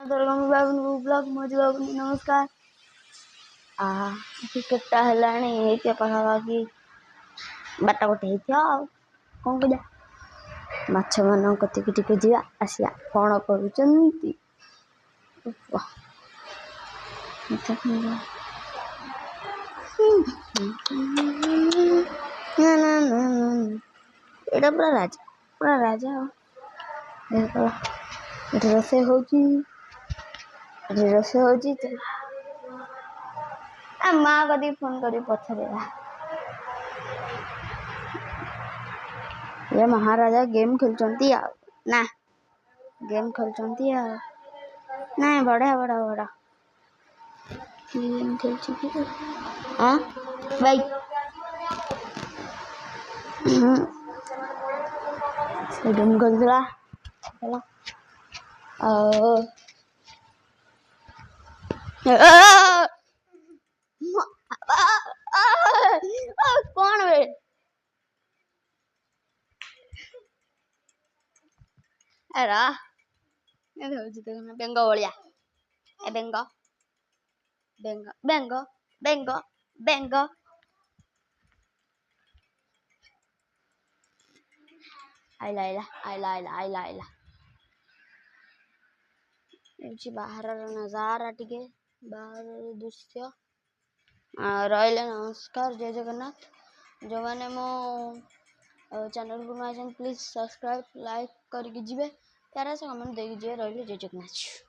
बाबू blog Modi बाबू नमस्कार। केटा हेलाणी ये पाखापाखि बाटा गोटे होता कौन करा माछ मान कतिक टिके जा आसिया कौन करुँच एटा पूरा राजा रोसे होची माँ कदी फोन करी पछरेगा ये महाराजा गेम खेलचंती ना गेम खेलचंती ना बड़ा गेम खेलची हाँ भाई गेम खेलला चलो कौन वे एरा बेंग भलिया ए बेंग बेंग बेंग बेंग बेंग आइला बाहर नजारा टिके बाहर दृश्य रही नमस्कार जय जगन्नाथ जो मैंने मो चैनल को प्लीज सब्सक्राइब लाइक करके जी प्यारा से कमेंट देखिए रही जय जगन्नाथ।